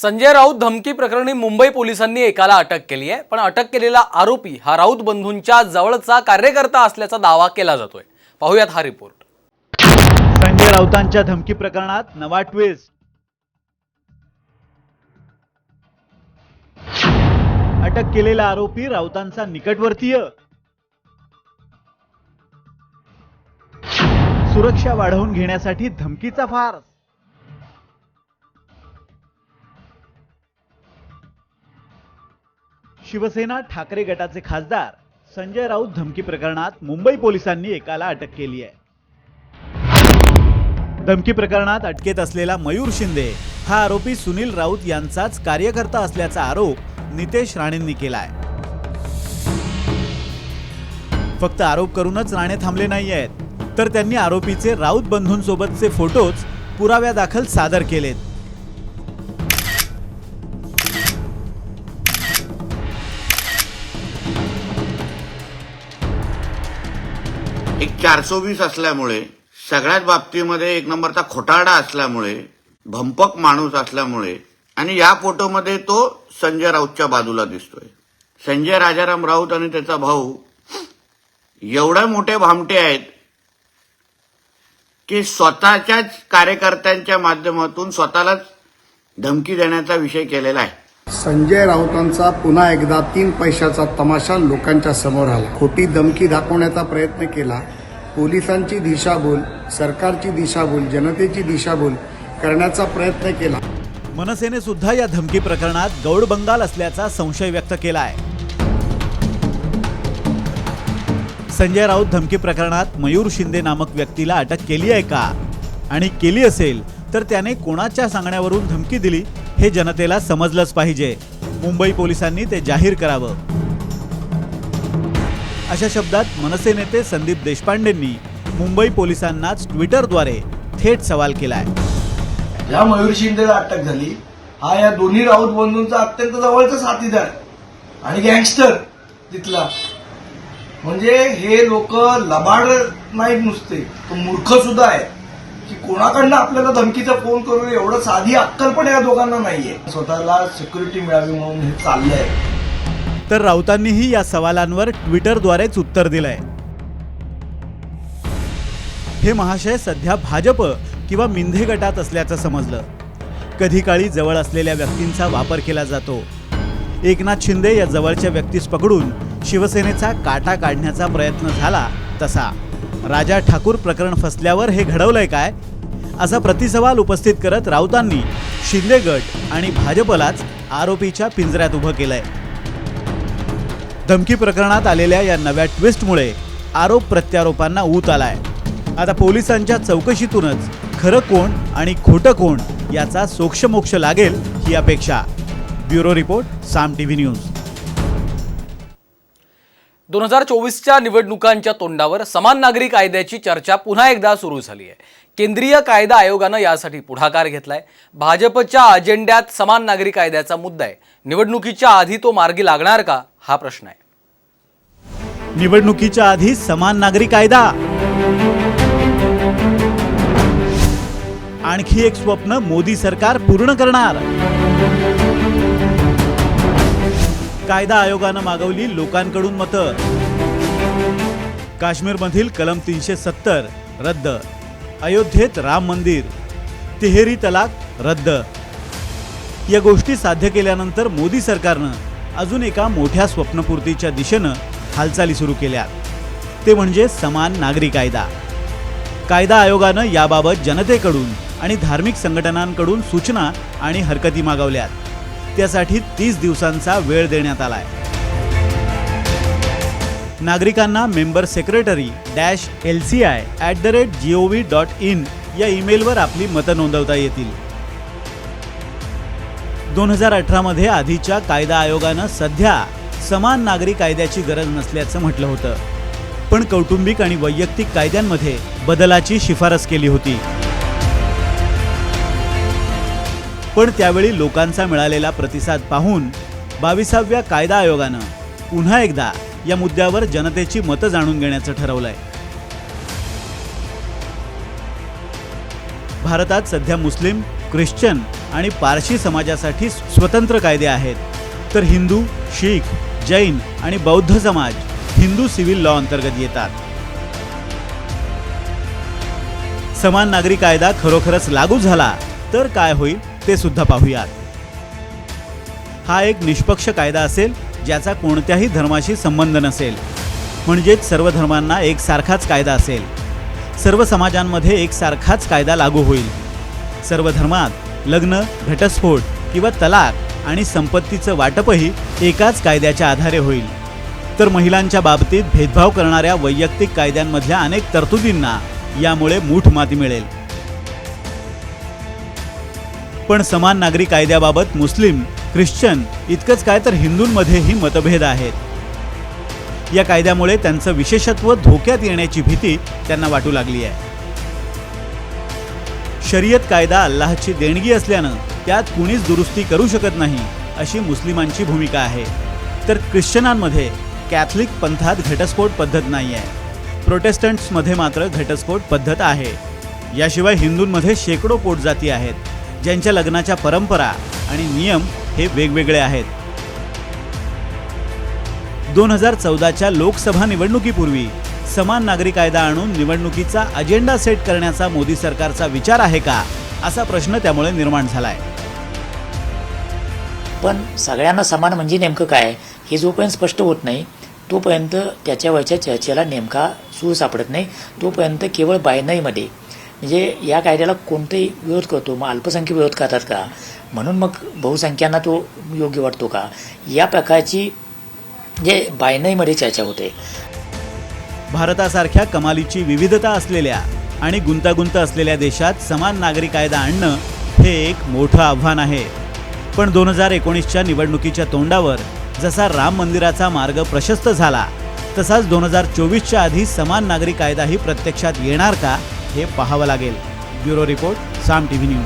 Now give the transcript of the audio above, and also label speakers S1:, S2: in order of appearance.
S1: संजय राऊत धमकी प्रकरणी मुंबई पोलिसांनी एकाला अटक केली आहे। पण अटक केलेला आरोपी हा राऊत बंधूंच्या जवळचा कार्यकर्ता असल्याचा दावा केला जातोय। पाहूयात हा रिपोर्ट।
S2: संजय राऊतांच्या धमकी प्रकरणात नवा ट्विस्ट। अटक केलेला आरोपी राऊतांचा निकटवर्तीय। सुरक्षा वाढवून घेण्यासाठी धमकीचा फार्स। शिवसेना ठाकरे गटाचे खासदार संजय राऊत धमकी प्रकरणात मुंबई पोलिसांनी एकाला अटक केली आहे। धमकी प्रकरणात अटकेत असलेला मयूर शिंदे हा आरोपी सुनील राऊत यांचाच कार्यकर्ता असल्याचा आरोप नितेश राणेंनी केला आहे। फक्त आरोप करूनच राणे थांबले नाही आहेत, तर त्यांनी आरोपीचे राऊत बंधूंसोबतचे फोटोज पुराव्यादाखल सादर केलेत।
S3: एक 420 असल्यामुळे सगळ्याच बाबतीमध्ये एक नंबरचा खोटारडा असल्यामुळे भंपक माणूस असल्यामुळे आणि या फोटोमध्ये तो संजय राऊतच्या बाजूला दिसतोय। संजय राजाराम राऊत आणि त्याचा भाऊ एवढे मोठे भामटे आहेत की स्वतःच्याच कार्यकर्त्यांच्या माध्यमातून स्वतःलाच धमकी देण्याचा विषय केलेला आहे।
S4: संजय राऊतांचा पुन्हा एकदा 3 पैशाचा तमाशा लोकांच्या समोर आला। खोटी धमकी दाखवण्याचा प्रयत्न केला। पोलिसांची दिशाभूल, सरकारची दिशाभूल, जनतेची दिशाभूल करण्याचा प्रयत्न केला।
S2: मनसेने सुद्धा या धमकी प्रकरणात गौड बंगाल असल्याचा संशय व्यक्त केला आहे। संजय राऊत धमकी प्रकरणात मयूर शिंदे नामक व्यक्तीला अटक केली आहे का, आणि केली असेल तर त्याने कोणाच्या सांगण्यावरून धमकी दिली हे जनतेला समजलंच पाहिजे। मुंबई पोलिसांनी ते जाहीर करावं, अशा शब्दात मनसे नेते संदीप देशपांडेंनी मुंबई पोलिसांनाच ट्विटरद्वारे थेट सवाल केलाय।
S5: या मयूर शिंदेला अटक झाली, हा या दोन्ही राऊत बंधूंचा अत्यंत जवळचा साथीदार आणि गँगस्टर तिथला। म्हणजे हे लोक लबाड नाहीत नुसते, तो मूर्ख सुद्धा आहे की कोणाकडनं आपल्याला धमकीचा फोन करू एवढं साधी अक्कल पण या दोघांना नाहीये। स्वतःला सिक्युरिटी मिळावी म्हणून हे चाललंय।
S2: तर राऊतांनीही या सवालांवर ट्विटरद्वारेच उत्तर दिलंय। हे महाशय सध्या भाजप किंवा मिंधे गटात असल्याचं समजलं। कधी काळी जवळ असलेल्या व्यक्तींचा वापर केला जातो। एकनाथ शिंदे या जवळच्या व्यक्तीस पकडून शिवसेनेचा काटा काढण्याचा प्रयत्न झाला तसा राजा ठाकूर प्रकरण फसल्यावर हे घडवलंय काय, असा प्रतिसवाल उपस्थित करत राऊतांनी शिंदे गट आणि भाजपलाच आरोपीच्या पिंजऱ्यात उभं केलंय। धमकी प्रकरणात आलेल्या या नव्या ट्विस्टमुळे आरोप प्रत्यारोपांना ऊत आलाय। आता पोलिसांच्या चौकशीतूनच खरं कोण आणि खोटं कोण याचा सोक्षमोक्ष लागेल ही अपेक्षा। ब्युरो रिपोर्ट, साम टीव्ही न्यूज।
S1: 2024च्या निवडणुकांच्या तोंडावर समान नागरी कायद्याची चर्चा पुन्हा एकदा सुरू झाली आहे। केंद्रीय कायदा आयोगानं यासाठी पुढाकार घेतलाय। भाजपच्या अजेंड्यात समान नागरी कायद्याचा मुद्दा आहे। निवडणुकीच्या आधी तो मार्गी लागणार का, हा प्रश्न आहे।
S2: निवडणुकीच्या आधी समान नागरी कायदा, आणखी एक स्वप्न मोदी सरकार पूर्ण करणार। कायदा आयोगानं मागवली लोकांकडून मतं। काश्मीरमधील कलम 370 रद्द, अयोध्येत राम मंदिर, तिहेरी तलाक रद्द। या गोष्टी साध्य केल्यानंतर मोदी सरकारनं अजून एका मोठ्या स्वप्नपूर्तीच्या दिशेनं हालचाली सुरू केल्या, ते म्हणजे समान नागरी कायदा। कायदा आयोगानं याबाबत जनतेकडून आणि धार्मिक संघटनांकडून सूचना आणि हरकती मागवल्यात। त्यासाठी 30 दिवसांचा वेळ देण्यात आलाय। नागरिकांना मेंबर सेक्रेटरी -lci@gov.in या ईमेलवर आपली मतं नोंदवता येतील। 2018 मध्ये आधीच्या कायदा आयोगानं सध्या समान नागरी कायद्याची गरज नसल्याचं म्हटलं होतं, पण कौटुंबिक आणि वैयक्तिक कायद्यांमध्ये बदलाची शिफारस केली होती। पण त्यावेळी लोकांचा मिळालेला प्रतिसाद पाहून 22व्या कायदा आयोगानं पुन्हा एकदा या मुद्द्यावर जनतेची मतं जाणून घेण्याचं ठरवलंय। भारतात सध्या मुस्लिम, ख्रिश्चन आणि पारशी समाजासाठी स्वतंत्र कायदे आहेत, तर हिंदू, शीख, जैन आणि बौद्ध समाज हिंदू सिव्हिल लॉ अंतर्गत येतात. समान नागरी कायदा खरोखरच लागू झाला तर काय होईल ते सुद्धा पाहूयात. हा एक निष्पक्ष कायदा असेल ज्याचा कोणत्याही धर्माशी संबंध नसेल, म्हणजेच सर्व धर्मांना एकसारखाच कायदा असेल. सर्व समाजांमध्ये एकसारखाच कायदा लागू होईल. सर्व धर्मात लग्न, घटस्फोट किंवा तलाक आणि संपत्तीचं वाटपही एकाच कायद्याच्या आधारे होईल. तर महिलांच्या बाबतीत भेदभाव करणाऱ्या वैयक्तिक कायद्यांमधल्या अनेक तरतुदींना यामुळे मूठ माती मिळेल. पण समान नागरी कायद्याबाबत मुस्लिम, ख्रिश्चन इतकंच काय तर हिंदूंमध्येही मतभेद आहेत. या कायद्यामुळे त्यांचं विशेषत्व धोक्यात येण्याची भीती त्यांना वाटू लागली आहे. शरीयत कायदा अल्लाहची देणगी असल्यानं त्यात कुणीच दुरुस्ती करू शकत नाही अशी मुस्लिमांची भूमिका आहे. तर ख्रिश्चनांमध्ये कॅथलिक पंथात घटस्फोट पद्धत नाही आहे. प्रोटेस्टंट्समध्ये मात्र घटस्फोट पद्धत आहे. याशिवाय हिंदूंमध्ये शेकडो पोटजाती आहेत ज्यांच्या लग्नाच्या परंपरा आणि नियम हे वेगवेगळे आहेत. 2014च्या लोकसभा निवडणुकीपूर्वी समान नागरी कायदा आणून निवडणुकीचा अजेंडा सेट करण्याचा मोदी सरकारचा विचार आहे का, असा प्रश्न त्यामुळे निर्माण झालाय.
S6: पण सगळ्यांना समान म्हणजे नेमकं काय हे जोपर्यंत स्पष्ट होत नाही तोपर्यंत त्याच्यावरच्या चर्चेला नेमका सूर सापडत नाही. तोपर्यंत केवळ बायनरीमध्ये म्हणजे या कायद्याला कोणताही विरोध करतो, मग अल्पसंख्य विरोध करतात का, म्हणून मग बहुसंख्यांना तो योग्य वाटतो का, या प्रकारची जे बायनरीमध्ये चर्चा होते.
S2: भारतासारख्या कमालीची विविधता असलेल्या आणि गुंतागुंत असलेल्या देशात समान नागरी कायदा आणणं हे एक मोठं आव्हान आहे. पण 2019च्या निवडणुकीच्या तोंडावर जसा राम मंदिराचा मार्ग प्रशस्त झाला तसाच 2024च्या आधी समान नागरी कायदाही प्रत्यक्षात येणार का हे पाहावं लागेल. ब्युरो रिपोर्ट, साम टीव्ही न्यूज.